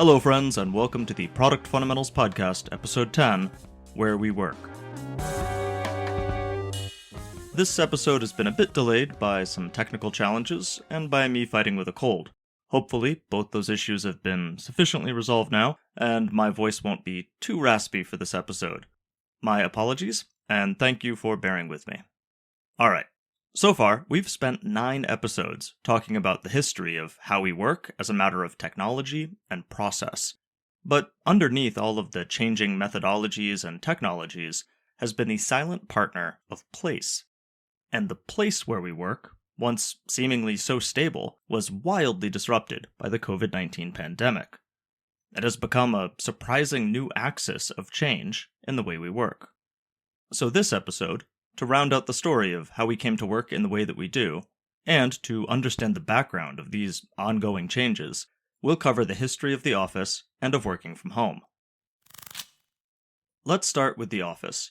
Hello friends, and welcome to the Product Fundamentals Podcast, Episode 10, Where We Work. This episode has been a bit delayed by some technical challenges, and by me fighting with a cold. Hopefully, both those issues have been sufficiently resolved now, and my voice won't be too raspy for this episode. My apologies, and thank you for bearing with me. Alright. So far, we've spent 9 episodes talking about the history of how we work as a matter of technology and process. But underneath all of the changing methodologies and technologies has been the silent partner of place. And the place where we work, once seemingly so stable, was wildly disrupted by the COVID-19 pandemic. It has become a surprising new axis of change in the way we work. So this episode, to round out the story of how we came to work in the way that we do, and to understand the background of these ongoing changes, we'll cover the history of the office and of working from home. Let's start with the office.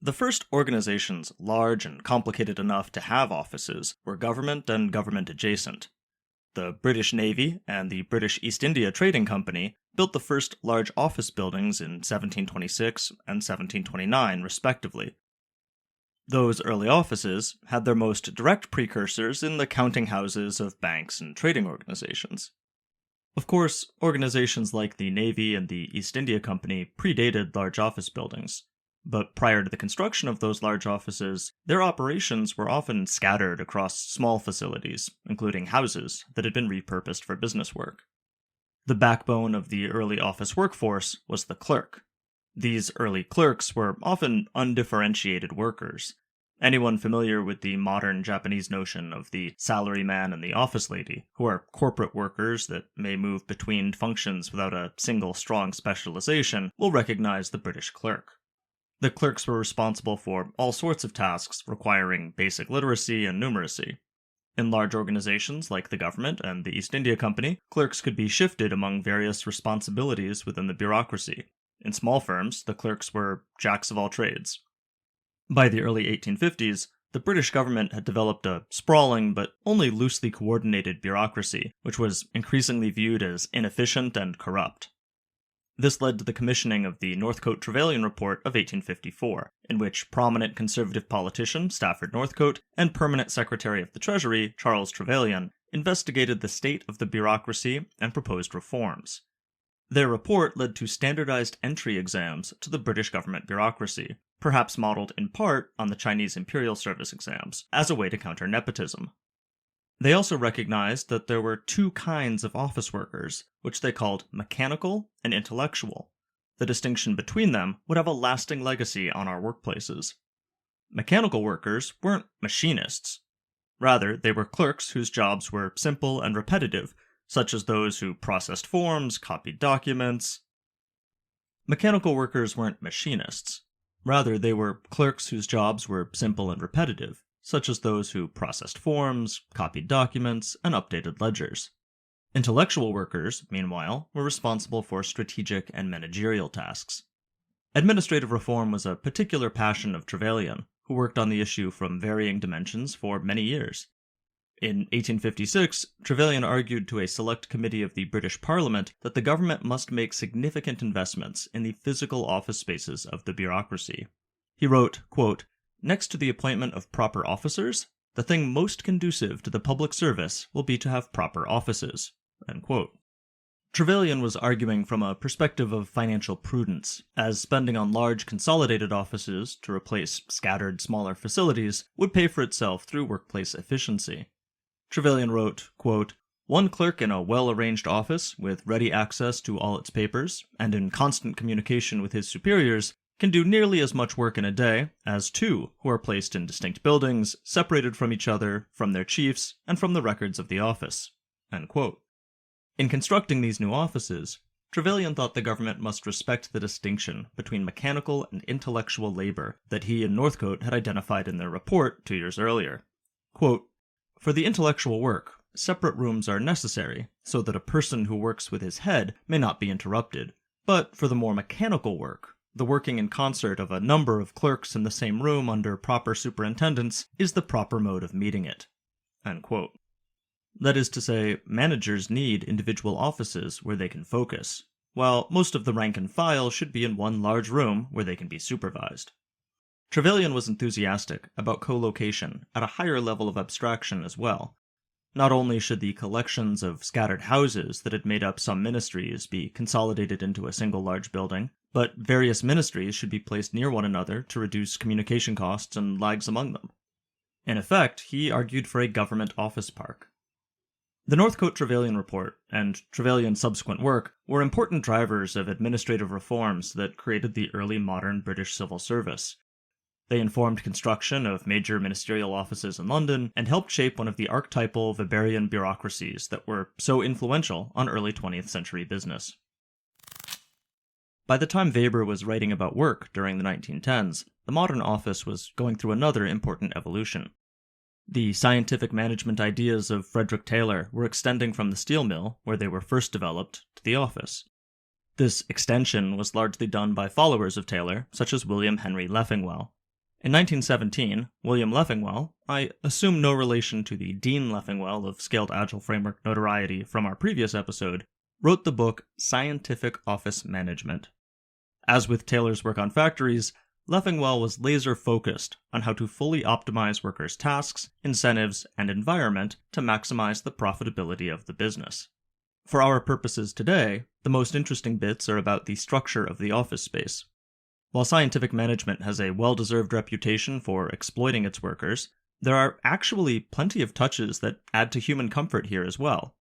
The first organizations large and complicated enough to have offices were government and government adjacent. The British Navy and the British East India Trading Company built the first large office buildings in 1726 and 1729, respectively. Those early offices had their most direct precursors in the counting houses of banks and trading organizations. Of course, organizations like the Navy and the East India Company predated large office buildings, but prior to the construction of those large offices, their operations were often scattered across small facilities, including houses that had been repurposed for business work. The backbone of the early office workforce was the clerk. These early clerks were often undifferentiated workers. Anyone familiar with the modern Japanese notion of the salaryman and the office lady, who are corporate workers that may move between functions without a single strong specialization, will recognize the British clerk. The clerks were responsible for all sorts of tasks requiring basic literacy and numeracy. In large organizations like the government and the East India Company, clerks could be shifted among various responsibilities within the bureaucracy. In small firms, the clerks were jacks of all trades. By the early 1850s, the British government had developed a sprawling but only loosely coordinated bureaucracy, which was increasingly viewed as inefficient and corrupt. This led to the commissioning of the Northcote Trevelyan Report of 1854, in which prominent conservative politician Stafford Northcote and permanent Secretary of the Treasury Charles Trevelyan investigated the state of the bureaucracy and proposed reforms. Their report led to standardized entry exams to the British government bureaucracy, perhaps modeled in part on the Chinese Imperial Service exams, as a way to counter nepotism. They also recognized that there were 2 kinds of office workers, which they called mechanical and intellectual. The distinction between them would have a lasting legacy on our workplaces. Mechanical workers weren't machinists. Rather, they were clerks whose jobs were simple and repetitive, such as those who processed forms, copied documents. Mechanical workers weren't machinists. Rather, they were clerks whose jobs were simple and repetitive, such as those who processed forms, copied documents, and updated ledgers. Intellectual workers, meanwhile, were responsible for strategic and managerial tasks. Administrative reform was a particular passion of Trevelyan, who worked on the issue from varying dimensions for many years. In 1856, Trevelyan argued to a select committee of the British Parliament that the government must make significant investments in the physical office spaces of the bureaucracy. He wrote, quote, "Next to the appointment of proper officers, the thing most conducive to the public service will be to have proper offices." End quote. Trevelyan was arguing from a perspective of financial prudence, as spending on large consolidated offices to replace scattered smaller facilities would pay for itself through workplace efficiency. Trevelyan wrote, quote, "One clerk in a well-arranged office, with ready access to all its papers, and in constant communication with his superiors, can do nearly as much work in a day as 2 who are placed in distinct buildings, separated from each other, from their chiefs, and from the records of the office." End quote. In constructing these new offices, Trevelyan thought the government must respect the distinction between mechanical and intellectual labor that he and Northcote had identified in their report 2 years earlier. Quote, "For the intellectual work, separate rooms are necessary, so that a person who works with his head may not be interrupted. But for the more mechanical work, the working in concert of a number of clerks in the same room under proper superintendence is the proper mode of meeting it." End quote. That is to say, managers need individual offices where they can focus, while most of the rank and file should be in one large room where they can be supervised. Trevelyan was enthusiastic about co-location at a higher level of abstraction as well. Not only should the collections of scattered houses that had made up some ministries be consolidated into a single large building, but various ministries should be placed near one another to reduce communication costs and lags among them. In effect, he argued for a government office park. The Northcote-Trevelyan Report and Trevelyan's subsequent work were important drivers of administrative reforms that created the early modern British civil service. They informed construction of major ministerial offices in London and helped shape one of the archetypal Weberian bureaucracies that were so influential on early 20th century business. By the time Weber was writing about work during the 1910s, the modern office was going through another important evolution. The scientific management ideas of Frederick Taylor were extending from the steel mill, where they were first developed, to the office. This extension was largely done by followers of Taylor, such as William Henry Leffingwell. In 1917, William Leffingwell, I assume no relation to the Dean Leffingwell of Scaled Agile Framework notoriety from our previous episode, wrote the book Scientific Office Management. As with Taylor's work on factories, Leffingwell was laser-focused on how to fully optimize workers' tasks, incentives, and environment to maximize the profitability of the business. For our purposes today, the most interesting bits are about the structure of the office space. While scientific management has a well-deserved reputation for exploiting its workers, there are actually plenty of touches that add to human comfort here as well.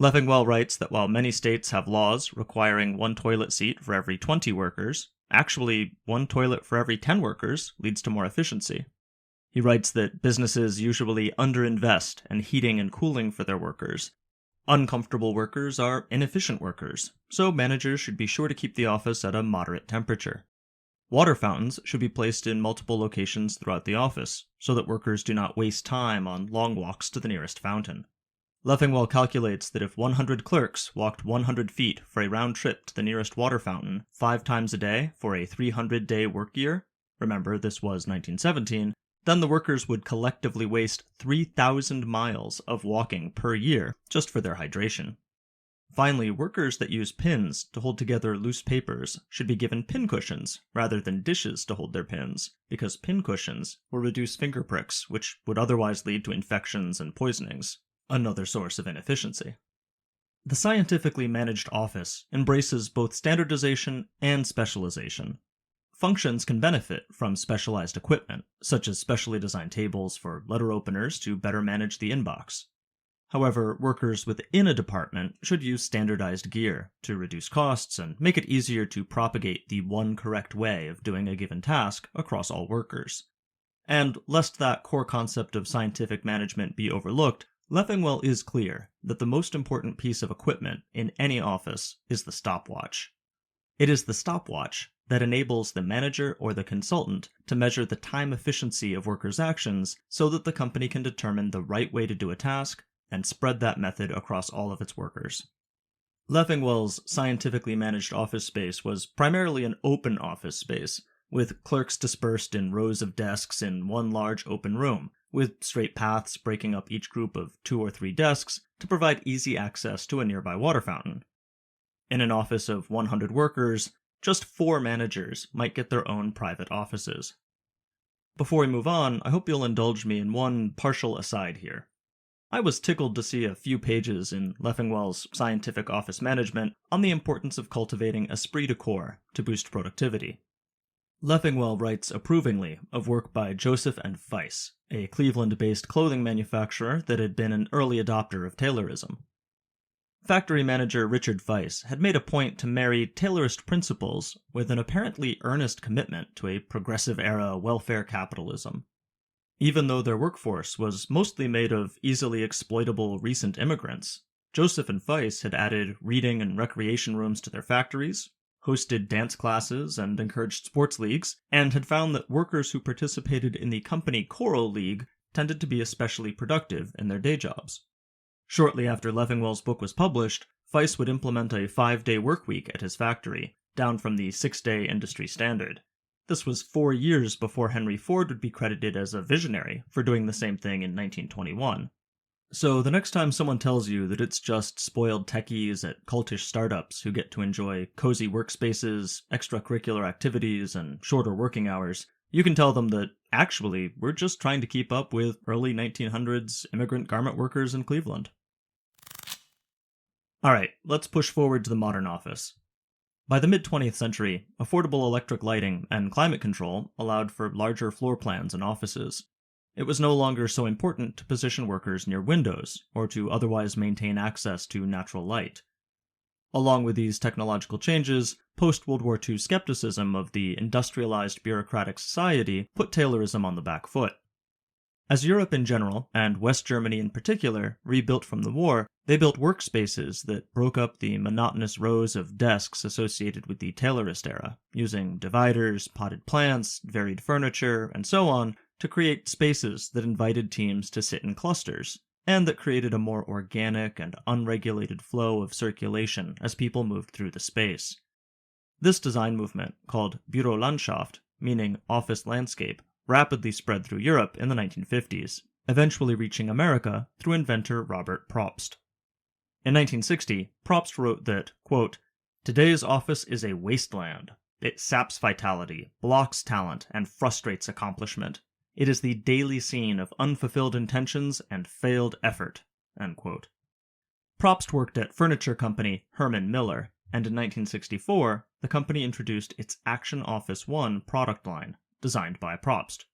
Leffingwell writes that while many states have laws requiring one toilet seat for every 20 workers, actually one toilet for every 10 workers leads to more efficiency. He writes that businesses usually underinvest in heating and cooling for their workers. Uncomfortable workers are inefficient workers, so managers should be sure to keep the office at a moderate temperature. Water fountains should be placed in multiple locations throughout the office, so that workers do not waste time on long walks to the nearest fountain. Leffingwell calculates that if 100 clerks walked 100 feet for a round trip to the nearest water fountain 5 times a day for a 300-day work year, remember this was 1917, then the workers would collectively waste 3,000 miles of walking per year just for their hydration. Finally, workers that use pins to hold together loose papers should be given pin cushions rather than dishes to hold their pins, because pin cushions will reduce finger pricks, which would otherwise lead to infections and poisonings, another source of inefficiency. The scientifically managed office embraces both standardization and specialization. Functions can benefit from specialized equipment, such as specially designed tables for letter openers to better manage the inbox. However, workers within a department should use standardized gear to reduce costs and make it easier to propagate the one correct way of doing a given task across all workers. And lest that core concept of scientific management be overlooked, Leffingwell is clear that the most important piece of equipment in any office is the stopwatch. It is the stopwatch that enables the manager or the consultant to measure the time efficiency of workers' actions so that the company can determine the right way to do a task and spread that method across all of its workers. Leffingwell's scientifically managed office space was primarily an open office space, with clerks dispersed in rows of desks in one large open room, with straight paths breaking up each group of 2 or 3 desks to provide easy access to a nearby water fountain. In an office of 100 workers, just 4 managers might get their own private offices. Before we move on, I hope you'll indulge me in one partial aside here. I was tickled to see a few pages in Leffingwell's Scientific Office Management on the importance of cultivating esprit de corps to boost productivity. Leffingwell writes approvingly of work by Joseph and Weiss, a Cleveland-based clothing manufacturer that had been an early adopter of Taylorism. Factory manager Richard Weiss had made a point to marry Taylorist principles with an apparently earnest commitment to a progressive-era welfare capitalism. Even though their workforce was mostly made of easily exploitable recent immigrants, Joseph and Weiss had added reading and recreation rooms to their factories, hosted dance classes and encouraged sports leagues, and had found that workers who participated in the company choral league tended to be especially productive in their day jobs. Shortly after Leffingwell's book was published, Weiss would implement a 5-day workweek at his factory, down from the 6-day industry standard. This was 4 years before Henry Ford would be credited as a visionary for doing the same thing in 1921. So the next time someone tells you that it's just spoiled techies at cultish startups who get to enjoy cozy workspaces, extracurricular activities, and shorter working hours, you can tell them that, actually, we're just trying to keep up with early 1900s immigrant garment workers in Cleveland. Alright, let's push forward to the modern office. By the mid-20th century, affordable electric lighting and climate control allowed for larger floor plans in offices. It was no longer so important to position workers near windows, or to otherwise maintain access to natural light. Along with these technological changes, post-World War II skepticism of the industrialized bureaucratic society put Taylorism on the back foot. As Europe in general, and West Germany in particular, rebuilt from the war, they built workspaces that broke up the monotonous rows of desks associated with the Taylorist era, using dividers, potted plants, varied furniture, and so on, to create spaces that invited teams to sit in clusters, and that created a more organic and unregulated flow of circulation as people moved through the space. This design movement, called Bürolandschaft, meaning office landscape, rapidly spread through Europe in the 1950s, eventually reaching America through inventor Robert Probst. In 1960, Probst wrote that, quote, "Today's office is a wasteland. It saps vitality, blocks talent, and frustrates accomplishment. It is the daily scene of unfulfilled intentions and failed effort." End quote. Probst worked at furniture company Herman Miller, and in 1964, the company introduced its Action Office 1 product line, designed by Probst.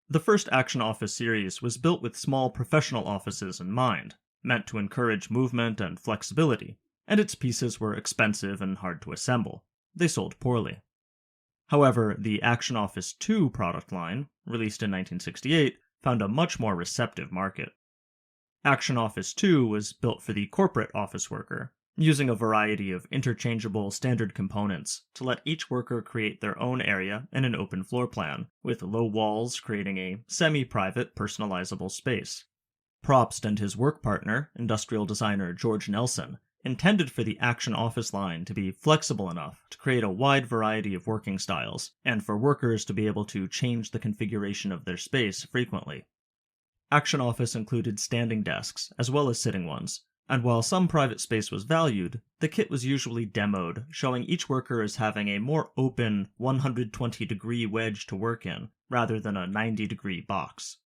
The first Action Office series was built with small professional offices in mind, meant to encourage movement and flexibility, and its pieces were expensive and hard to assemble. They sold poorly. However, the Action Office 2 product line, released in 1968, found a much more receptive market. Action Office 2 was built for the corporate office worker, using a variety of interchangeable standard components to let each worker create their own area in an open floor plan, with low walls creating a semi-private personalizable space. Probst and his work partner, industrial designer George Nelson, intended for the Action Office line to be flexible enough to create a wide variety of working styles, and for workers to be able to change the configuration of their space frequently. Action Office included standing desks, as well as sitting ones, and while some private space was valued, the kit was usually demoed, showing each worker as having a more open 120-degree wedge to work in, rather than a 90-degree box.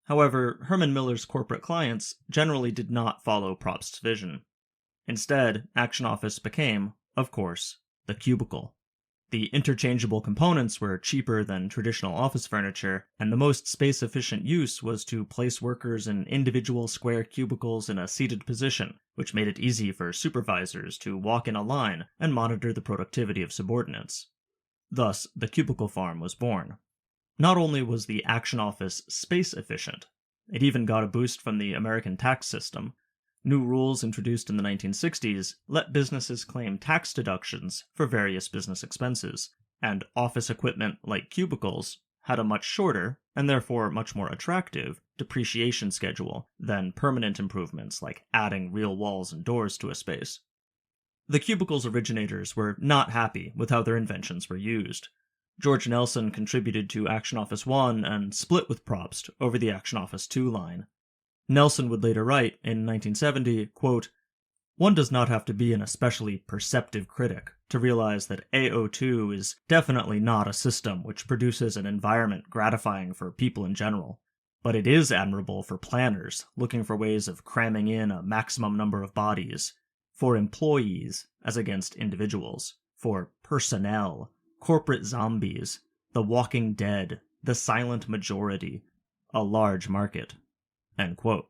However, Herman Miller's corporate clients generally did not follow Probst's vision. Instead, Action Office became, of course, the cubicle. The interchangeable components were cheaper than traditional office furniture, and the most space-efficient use was to place workers in individual square cubicles in a seated position, which made it easy for supervisors to walk in a line and monitor the productivity of subordinates. Thus, the cubicle farm was born. Not only was the Action Office space-efficient, it even got a boost from the American tax system. New rules introduced in the 1960s let businesses claim tax deductions for various business expenses, and office equipment like cubicles had a much shorter, and therefore much more attractive, depreciation schedule than permanent improvements like adding real walls and doors to a space. The cubicle's originators were not happy with how their inventions were used. George Nelson contributed to Action Office 1 and split with Probst over the Action Office 2 line. Nelson would later write, in 1970, quote, "One does not have to be an especially perceptive critic to realize that AO2 is definitely not a system which produces an environment gratifying for people in general, but it is admirable for planners looking for ways of cramming in a maximum number of bodies, for employees as against individuals, for personnel, corporate zombies, the walking dead, the silent majority, a large market." End quote.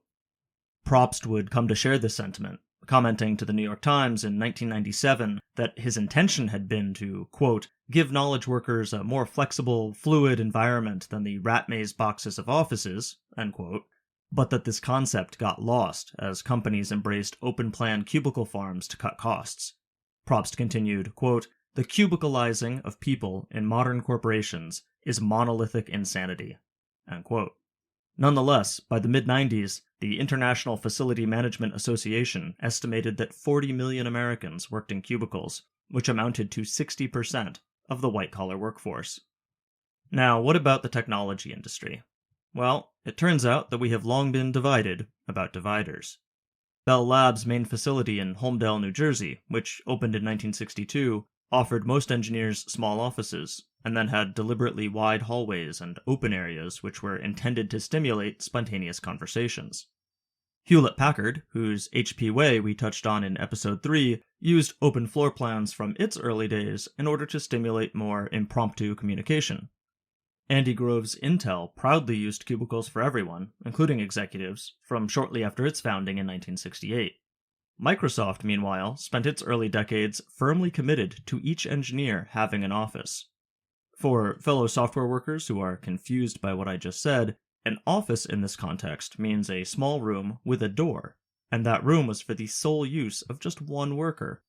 Probst would come to share this sentiment, commenting to the New York Times in 1997 that his intention had been to, quote, "give knowledge workers a more flexible, fluid environment than the rat maze boxes of offices," end quote, but that this concept got lost as companies embraced open-plan cubicle farms to cut costs. Probst continued, quote, "The cubicalizing of people in modern corporations is monolithic insanity," end quote. Nonetheless, by the mid-90s, the International Facility Management Association estimated that 40 million Americans worked in cubicles, which amounted to 60% of the white-collar workforce. Now, what about the technology industry? Well, it turns out that we have long been divided, about dividers. Bell Labs' main facility in Holmdel, New Jersey, which opened in 1962, offered most engineers small offices, and then had deliberately wide hallways and open areas which were intended to stimulate spontaneous conversations. Hewlett-Packard, whose HP Way we touched on in Episode 3, used open floor plans from its early days in order to stimulate more impromptu communication. Andy Grove's Intel proudly used cubicles for everyone, including executives, from shortly after its founding in 1968. Microsoft, meanwhile, spent its early decades firmly committed to each engineer having an office. For fellow software workers who are confused by what I just said, an office in this context means a small room with a door, and that room was for the sole use of just one worker.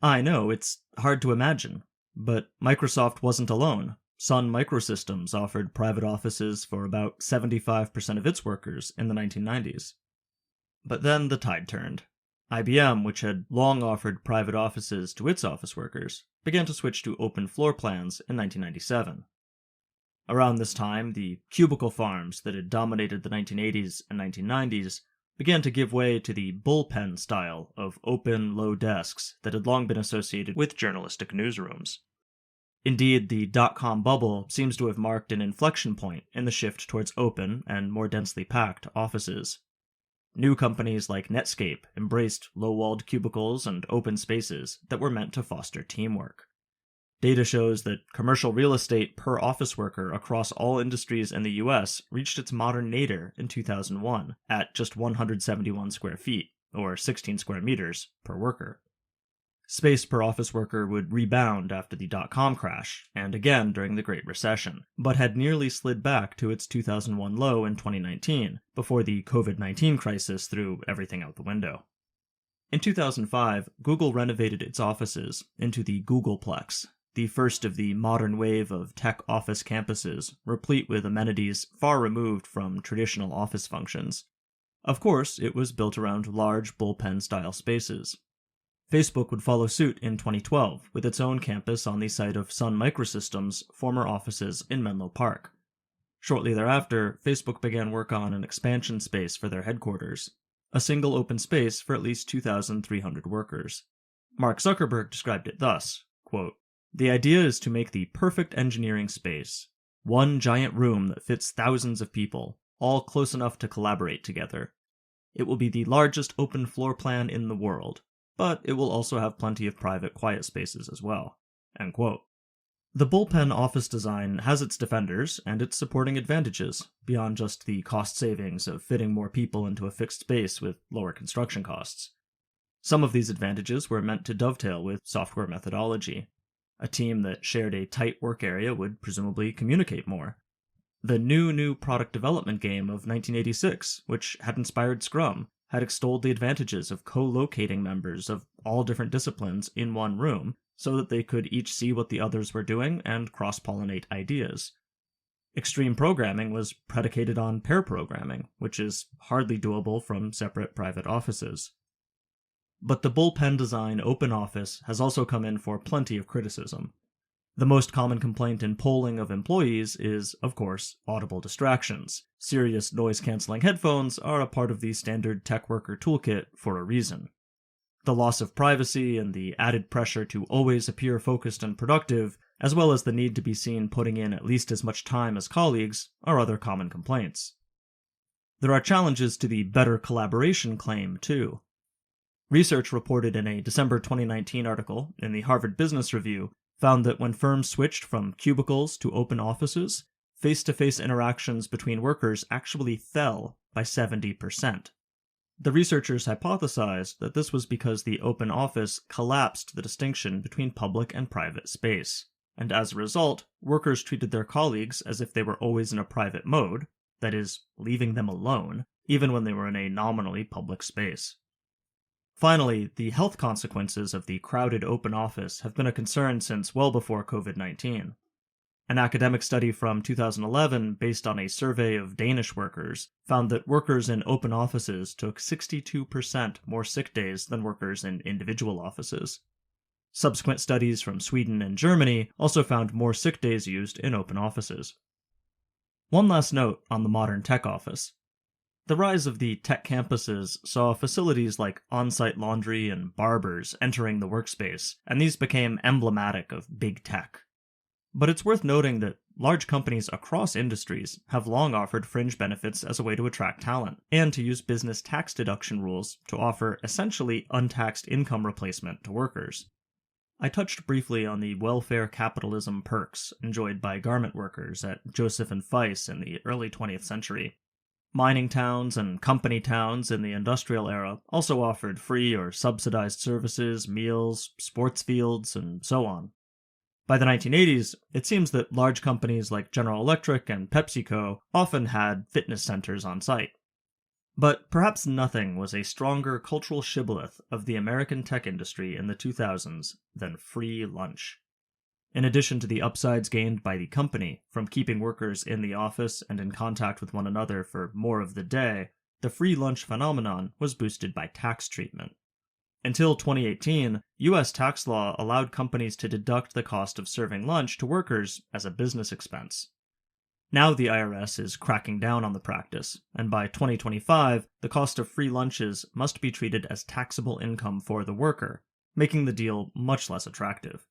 I know, it's hard to imagine, but Microsoft wasn't alone. Sun Microsystems offered private offices for about 75% of its workers in the 1990s. But then the tide turned. IBM, which had long offered private offices to its office workers, began to switch to open floor plans in 1997. Around this time, the cubicle farms that had dominated the 1980s and 1990s began to give way to the bullpen style of open, low desks that had long been associated with journalistic newsrooms. Indeed, the dot-com bubble seems to have marked an inflection point in the shift towards open and more densely packed offices. New companies like Netscape embraced low-walled cubicles and open spaces that were meant to foster teamwork. Data shows that commercial real estate per office worker across all industries in the US reached its modern nadir in 2001 at just 171 square feet, or 16 square meters, per worker. Space per office worker would rebound after the dot-com crash, and again during the Great Recession, but had nearly slid back to its 2001 low in 2019, before the COVID-19 crisis threw everything out the window. In 2005, Google renovated its offices into the Googleplex, the first of the modern wave of tech office campuses, replete with amenities far removed from traditional office functions. Of course, it was built around large bullpen-style spaces. Facebook would follow suit in 2012 with its own campus on the site of Sun Microsystems' former offices in Menlo Park. Shortly thereafter, Facebook began work on an expansion space for their headquarters, a single open space for at least 2,300 workers. Mark Zuckerberg described it thus, quote, "The idea is to make the perfect engineering space. One giant room that fits thousands of people, all close enough to collaborate together. It will be the largest open floor plan in the world, but it will also have plenty of private quiet spaces as well." End quote. The bullpen office design has its defenders and its supporting advantages, beyond just the cost savings of fitting more people into a fixed space with lower construction costs. Some of these advantages were meant to dovetail with software methodology. A team that shared a tight work area would presumably communicate more. The new product development game of 1986, which had inspired Scrum, had extolled the advantages of co-locating members of all different disciplines in one room so that they could each see what the others were doing and cross-pollinate ideas. Extreme programming was predicated on pair programming, which is hardly doable from separate private offices. But the bullpen design open office has also come in for plenty of criticism. The most common complaint in polling of employees is, of course, audible distractions. Serious noise-canceling headphones are a part of the standard tech worker toolkit for a reason. The loss of privacy and the added pressure to always appear focused and productive, as well as the need to be seen putting in at least as much time as colleagues, are other common complaints. There are challenges to the better collaboration claim, too. Research reported in a December 2019 article in the Harvard Business Review found that when firms switched from cubicles to open offices, face-to-face interactions between workers actually fell by 70%. The researchers hypothesized that this was because the open office collapsed the distinction between public and private space, and as a result, workers treated their colleagues as if they were always in a private mode, that is, leaving them alone, even when they were in a nominally public space. Finally, the health consequences of the crowded open office have been a concern since well before COVID-19. An academic study from 2011, based on a survey of Danish workers, found that workers in open offices took 62% more sick days than workers in individual offices. Subsequent studies from Sweden and Germany also found more sick days used in open offices. One last note on the modern tech office. The rise of the tech campuses saw facilities like on-site laundry and barbers entering the workspace, and these became emblematic of big tech. But it's worth noting that large companies across industries have long offered fringe benefits as a way to attract talent, and to use business tax deduction rules to offer essentially untaxed income replacement to workers. I touched briefly on the welfare capitalism perks enjoyed by garment workers at Joseph and Feiss in the early 20th century. Mining towns and company towns in the industrial era also offered free or subsidized services, meals, sports fields, and so on. By the 1980s, it seems that large companies like General Electric and PepsiCo often had fitness centers on site. But perhaps nothing was a stronger cultural shibboleth of the American tech industry in the 2000s than free lunch. In addition to the upsides gained by the company from keeping workers in the office and in contact with one another for more of the day, the free lunch phenomenon was boosted by tax treatment. Until 2018, U.S. tax law allowed companies to deduct the cost of serving lunch to workers as a business expense. Now the IRS is cracking down on the practice, and by 2025, the cost of free lunches must be treated as taxable income for the worker, making the deal much less attractive.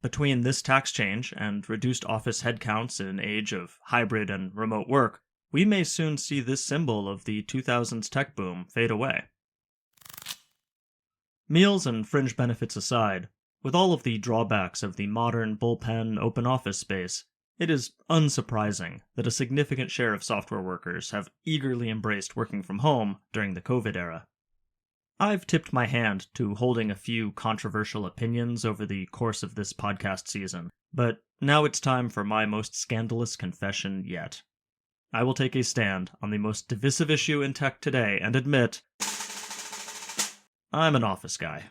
Between this tax change and reduced office headcounts in an age of hybrid and remote work, we may soon see this symbol of the 2000s tech boom fade away. Meals and fringe benefits aside, with all of the drawbacks of the modern bullpen open office space, it is unsurprising that a significant share of software workers have eagerly embraced working from home during the COVID era. I've tipped my hand to holding a few controversial opinions over the course of this podcast season, but now it's time for my most scandalous confession yet. I will take a stand on the most divisive issue in tech today and admit I'm an office guy.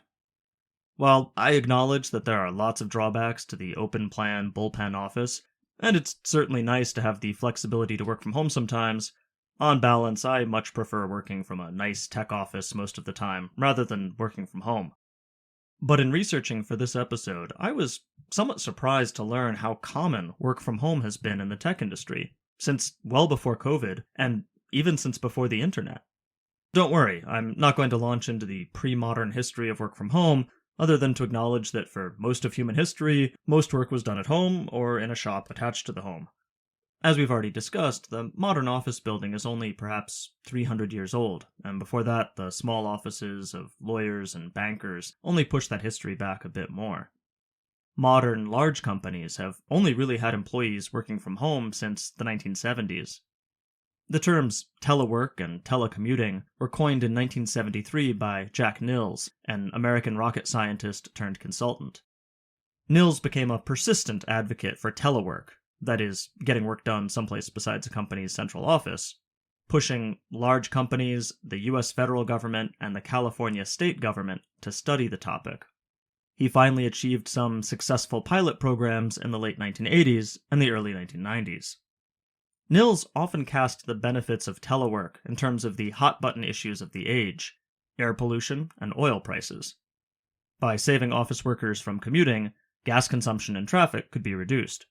While I acknowledge that there are lots of drawbacks to the open plan bullpen office, and it's certainly nice to have the flexibility to work from home sometimes, on balance, I much prefer working from a nice tech office most of the time, rather than working from home. But in researching for this episode, I was somewhat surprised to learn how common work from home has been in the tech industry, since well before COVID, and even since before the internet. Don't worry, I'm not going to launch into the pre-modern history of work from home, other than to acknowledge that for most of human history, most work was done at home or in a shop attached to the home. As we've already discussed, the modern office building is only perhaps 300 years old, and before that, the small offices of lawyers and bankers only push that history back a bit more. Modern large companies have only really had employees working from home since the 1970s. The terms telework and telecommuting were coined in 1973 by Jack Nils, an American rocket scientist turned consultant. Nils became a persistent advocate for telework, that is, getting work done someplace besides a company's central office, pushing large companies, the US federal government, and the California state government to study the topic. He finally achieved some successful pilot programs in the late 1980s and the early 1990s. Nils often cast the benefits of telework in terms of the hot-button issues of the age, air pollution and oil prices. By saving office workers from commuting, gas consumption and traffic could be reduced.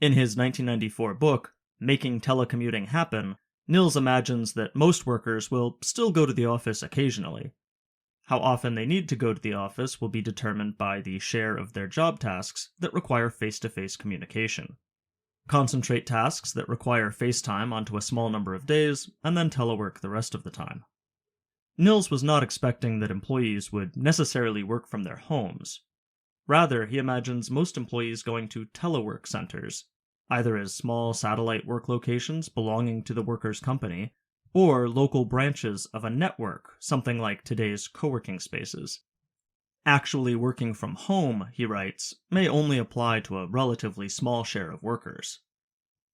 In his 1994 book, Making Telecommuting Happen, Nils imagines that most workers will still go to the office occasionally. How often they need to go to the office will be determined by the share of their job tasks that require face-to-face communication. Concentrate tasks that require face time onto a small number of days, and then telework the rest of the time. Nils was not expecting that employees would necessarily work from their homes. Rather, he imagines most employees going to telework centers, either as small satellite work locations belonging to the worker's company, or local branches of a network, something like today's co-working spaces. Actually working from home, he writes, may only apply to a relatively small share of workers.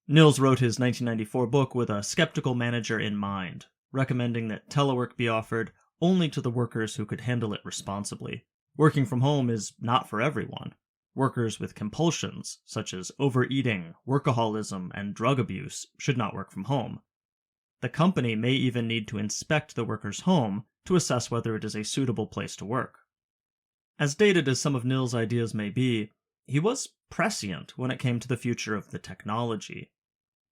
Nils wrote his 1994 book with a skeptical manager in mind, recommending that telework be offered only to the workers who could handle it responsibly. Working from home is not for everyone. Workers with compulsions, such as overeating, workaholism, and drug abuse, should not work from home. The company may even need to inspect the worker's home to assess whether it is a suitable place to work. As dated as some of Nils' ideas may be, he was prescient when it came to the future of the technology.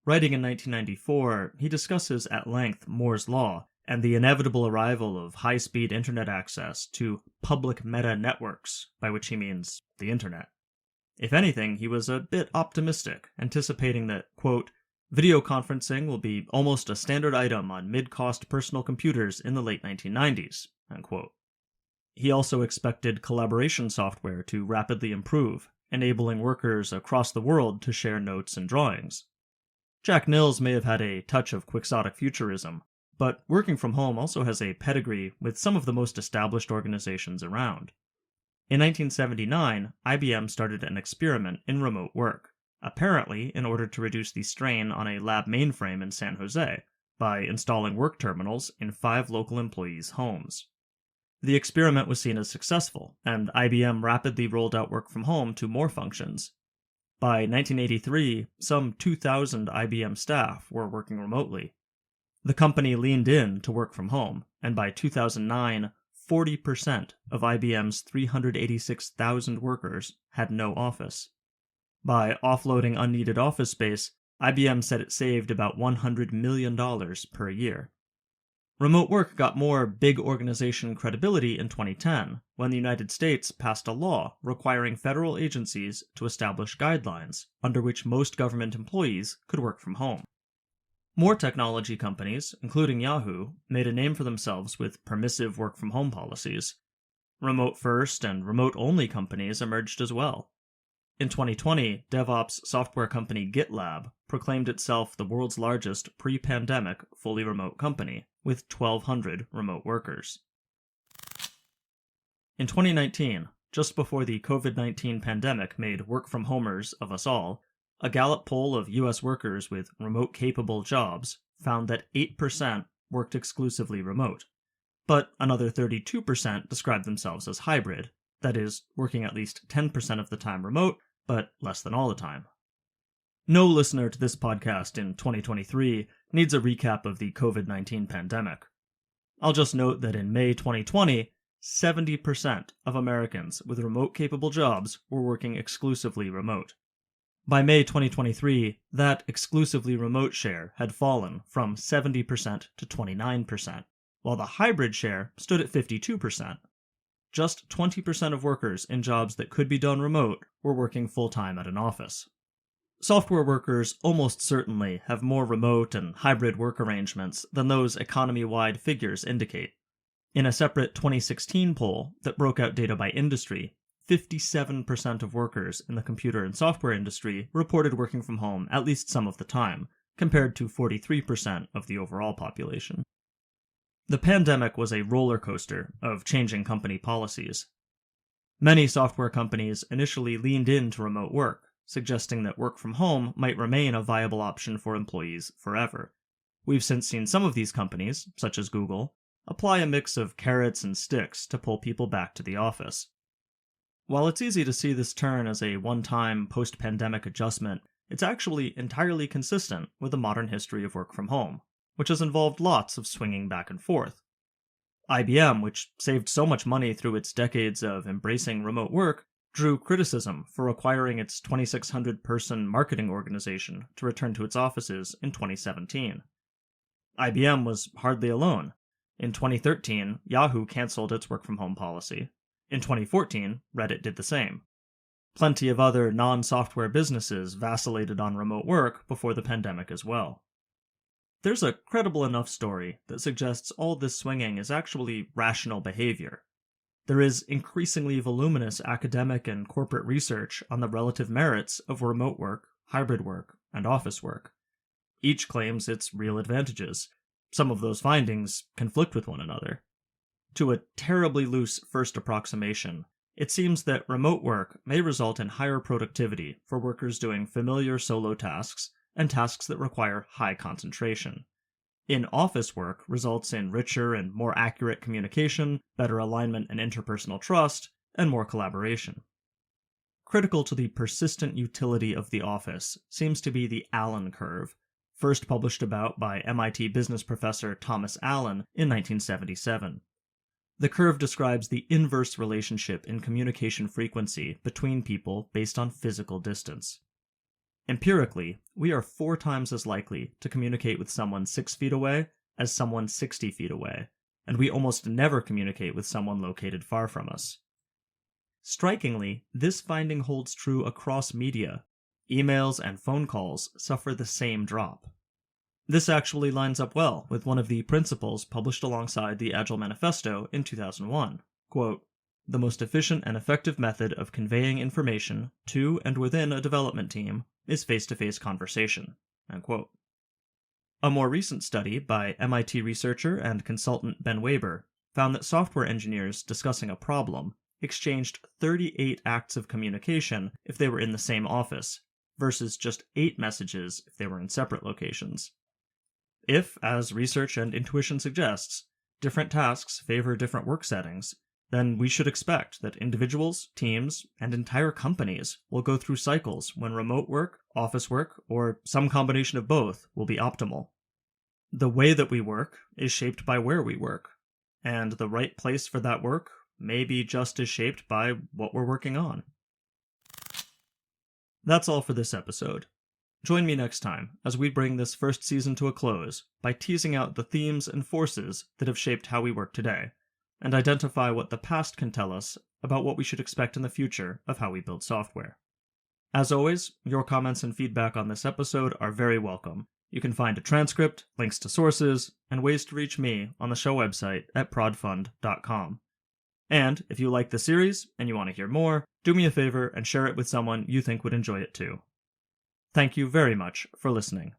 Writing in 1994, he discusses at length Moore's Law and the inevitable arrival of high-speed internet access to public meta-networks, by which he means the internet. If anything, he was a bit optimistic, anticipating that, quote, video conferencing will be almost a standard item on mid-cost personal computers in the late 1990s, unquote. He also expected collaboration software to rapidly improve, enabling workers across the world to share notes and drawings. Jack Nils may have had a touch of quixotic futurism, but working from home also has a pedigree with some of the most established organizations around. In 1979, IBM started an experiment in remote work, apparently in order to reduce the strain on a lab mainframe in San Jose, by installing work terminals in 5 local employees' homes. The experiment was seen as successful, and IBM rapidly rolled out work from home to more functions. By 1983, some 2,000 IBM staff were working remotely. The company leaned in to work from home, and by 2009, 40% of IBM's 386,000 workers had no office. By offloading unneeded office space, IBM said it saved about $100 million per year. Remote work got more big organization credibility in 2010, when the United States passed a law requiring federal agencies to establish guidelines under which most government employees could work from home. More technology companies, including Yahoo, made a name for themselves with permissive work-from-home policies. Remote-first and remote-only companies emerged as well. In 2020, DevOps software company GitLab proclaimed itself the world's largest pre-pandemic fully remote company, with 1,200 remote workers. In 2019, just before the COVID-19 pandemic made work-from-homers of us all, a Gallup poll of U.S. workers with remote-capable jobs found that 8% worked exclusively remote, but another 32% described themselves as hybrid, that is, working at least 10% of the time remote, but less than all the time. No listener to this podcast in 2023 needs a recap of the COVID-19 pandemic. I'll just note that in May 2020, 70% of Americans with remote-capable jobs were working exclusively remote. By May 2023, that exclusively remote share had fallen from 70% to 29%, while the hybrid share stood at 52%. Just 20% of workers in jobs that could be done remote were working full-time at an office. Software workers almost certainly have more remote and hybrid work arrangements than those economy-wide figures indicate. In a separate 2016 poll that broke out data by industry, 57% of workers in the computer and software industry reported working from home at least some of the time, compared to 43% of the overall population. The pandemic was a roller coaster of changing company policies. Many software companies initially leaned into remote work, suggesting that work from home might remain a viable option for employees forever. We've since seen some of these companies, such as Google, apply a mix of carrots and sticks to pull people back to the office. While it's easy to see this turn as a one-time post-pandemic adjustment, it's actually entirely consistent with the modern history of work from home, which has involved lots of swinging back and forth. IBM, which saved so much money through its decades of embracing remote work, drew criticism for requiring its 2,600-person marketing organization to return to its offices in 2017. IBM was hardly alone. In 2013, Yahoo canceled its work-from-home policy. In 2014, Reddit did the same. Plenty of other non-software businesses vacillated on remote work before the pandemic as well. There's a credible enough story that suggests all this swinging is actually rational behavior. There is increasingly voluminous academic and corporate research on the relative merits of remote work, hybrid work, and office work. Each claims its real advantages. Some of those findings conflict with one another. To a terribly loose first approximation, it seems that remote work may result in higher productivity for workers doing familiar solo tasks and tasks that require high concentration. In-office work results in richer and more accurate communication, better alignment and interpersonal trust, and more collaboration. Critical to the persistent utility of the office seems to be the Allen curve, first published about by MIT business professor Thomas Allen in 1977. The curve describes the inverse relationship in communication frequency between people based on physical distance. Empirically, we are 4 times as likely to communicate with someone 6 feet away as someone 60 feet away, and we almost never communicate with someone located far from us. Strikingly, this finding holds true across media. Emails and phone calls suffer the same drop. This actually lines up well with one of the principles published alongside the Agile Manifesto in 2001. Quote, "The most efficient and effective method of conveying information to and within a development team is face-to-face conversation." End quote. A more recent study by MIT researcher and consultant Ben Weber found that software engineers discussing a problem exchanged 38 acts of communication if they were in the same office, versus just 8 messages if they were in separate locations. If, as research and intuition suggests, different tasks favor different work settings, then we should expect that individuals, teams, and entire companies will go through cycles when remote work, office work, or some combination of both will be optimal. The way that we work is shaped by where we work, and the right place for that work may be just as shaped by what we're working on. That's all for this episode. Join me next time as we bring this first season to a close by teasing out the themes and forces that have shaped how we work today, and identify what the past can tell us about what we should expect in the future of how we build software. As always, your comments and feedback on this episode are very welcome. You can find a transcript, links to sources, and ways to reach me on the show website at prodfund.com. And if you like the series and you want to hear more, do me a favor and share it with someone you think would enjoy it too. Thank you very much for listening.